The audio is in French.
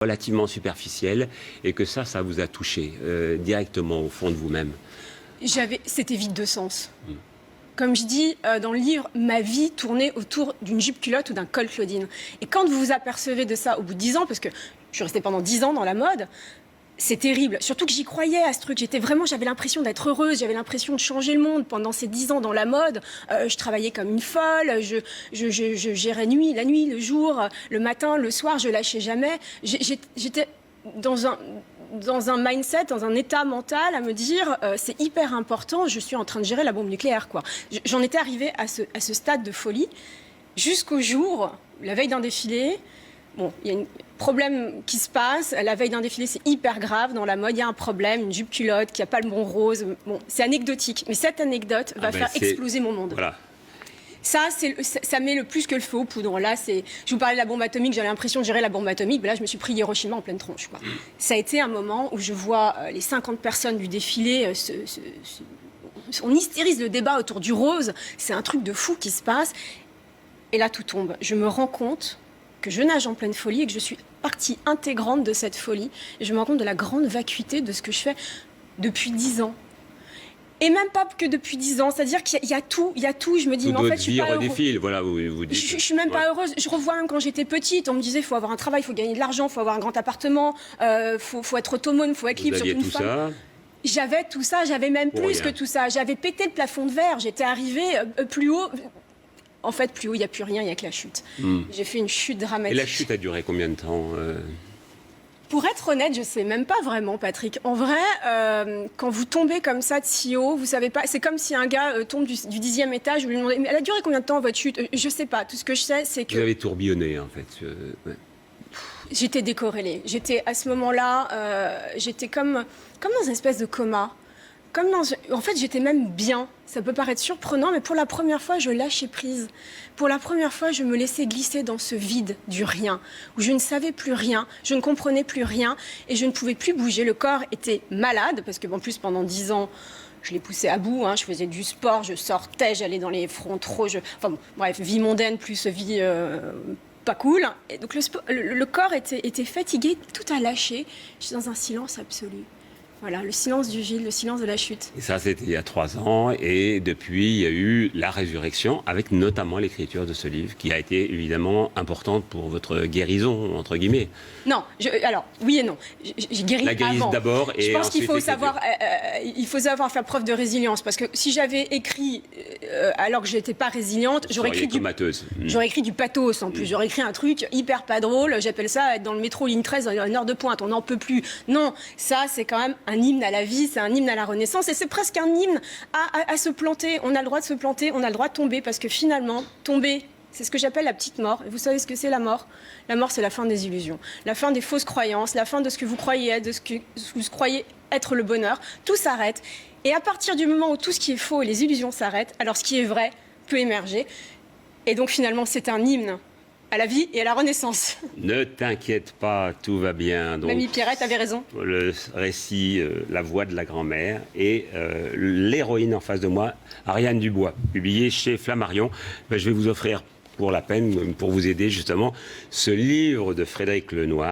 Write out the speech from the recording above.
relativement superficielle et que ça vous a touché directement au fond de vous-même. C'était vide de sens. Comme je dis dans le livre, ma vie tournait autour d'une jupe culotte ou d'un col Claudine. Et quand vous vous apercevez de ça au bout de 10 ans, parce que je suis restée pendant 10 ans dans la mode, c'est terrible. Surtout que j'y croyais à ce truc. J'avais l'impression d'être heureuse, j'avais l'impression de changer le monde pendant ces 10 ans dans la mode. Je travaillais comme une folle, je gérais la nuit, le jour, le matin, le soir, je lâchais jamais. J'étais dans un mindset, dans un état mental à me dire c'est hyper important, je suis en train de gérer la bombe nucléaire, quoi. J'en étais arrivée à ce stade de folie jusqu'au jour, la veille d'un défilé. Bon, il y a un problème qui se passe. La veille d'un défilé, c'est hyper grave. Dans la mode, il y a un problème, une jupe culotte qui n'a pas le bon rose. Bon, c'est anecdotique. Mais cette anecdote va faire exploser mon monde. Voilà. Ça met le plus que le feu aux poudres. Là, je vous parlais de la bombe atomique, j'avais l'impression de gérer la bombe atomique. Mais là, je me suis pris Hiroshima en pleine tronche, quoi. Ça a été un moment où je vois les 50 personnes du défilé on hystérise le débat autour du rose. C'est un truc de fou qui se passe. Et là, tout tombe. Je me rends compte que je nage en pleine folie et que je suis partie intégrante de cette folie. Et je me rends compte de la grande vacuité de ce que je fais depuis 10 ans. Et même pas que depuis 10 ans, c'est-à-dire qu'il y a tout, je me dis, mais en fait, je suis pas heureuse. Voilà, vous dites. Je suis même pas heureuse. Je revois même quand j'étais petite, on me disait, il faut avoir un travail, il faut gagner de l'argent, il faut avoir un grand appartement, faut être autonome, il faut être libre, surtout une femme. J'avais tout ça, j'avais même plus que tout ça. J'avais pété le plafond de verre, j'étais arrivée plus haut. En fait, plus haut, il n'y a plus rien, il n'y a que la chute. J'ai fait une chute dramatique. Et la chute a duré combien de temps Pour être honnête, je ne sais même pas vraiment, Patrick. En vrai, quand vous tombez comme ça de si haut, vous savez pas. C'est comme si un gars tombe du 10e étage, vous lui demandez, mais elle a duré combien de temps votre chute? Je ne sais pas. Tout ce que je sais, c'est que... Vous avez tourbillonné, en fait. Ouais. J'étais décorrélée. À ce moment-là, j'étais comme dans une espèce de coma. En fait, j'étais même bien. Ça peut paraître surprenant, mais pour la première fois, je lâchais prise. Pour la première fois, je me laissais glisser dans ce vide du rien, où je ne savais plus rien, je ne comprenais plus rien, et je ne pouvais plus bouger. Le corps était malade, parce que en plus, pendant 10 ans, je l'ai poussé à bout. Je faisais du sport, je sortais, j'allais dans les fronts trop. Enfin bon, bref, vie mondaine plus vie... pas cool. Et donc le corps était fatigué, tout a lâché. Je suis dans un silence absolu. Voilà, le silence du vide, le silence de la chute. Et ça, c'était il y a 3 ans. Et depuis, il y a eu la résurrection, avec notamment l'écriture de ce livre, qui a été évidemment importante pour votre guérison, entre guillemets. Non, alors, oui et non. J'ai guéri la guérison avant. d'abord et je pense qu'il faut savoir faire preuve de résilience. Parce que si j'avais écrit alors que je n'étais pas résiliente, j'aurais écrit du pathos en plus. J'aurais écrit un truc hyper pas drôle. J'appelle ça être dans le métro ligne 13 dans une heure de pointe. On n'en peut plus. Non, ça, c'est quand même un hymne à la vie, c'est un hymne à la renaissance et c'est presque un hymne à se planter. On a le droit de se planter, on a le droit de tomber parce que finalement, tomber, c'est ce que j'appelle la petite mort. Et vous savez ce que c'est la mort? La mort, c'est la fin des illusions, la fin des fausses croyances, la fin de ce que vous croyez être, de ce que vous croyez être le bonheur. Tout s'arrête. Et à partir du moment où tout ce qui est faux et les illusions s'arrêtent, alors ce qui est vrai peut émerger. Et donc finalement, c'est un hymne à la vie et à la renaissance. Ne t'inquiète pas, tout va bien. Donc, Mamie Pierrette avait raison. Le récit, la voix de la grand-mère et l'héroïne en face de moi, Ariane Dubois, publié chez Flammarion. Je vais vous offrir pour la peine, pour vous aider justement, ce livre de Frédéric Lenoir.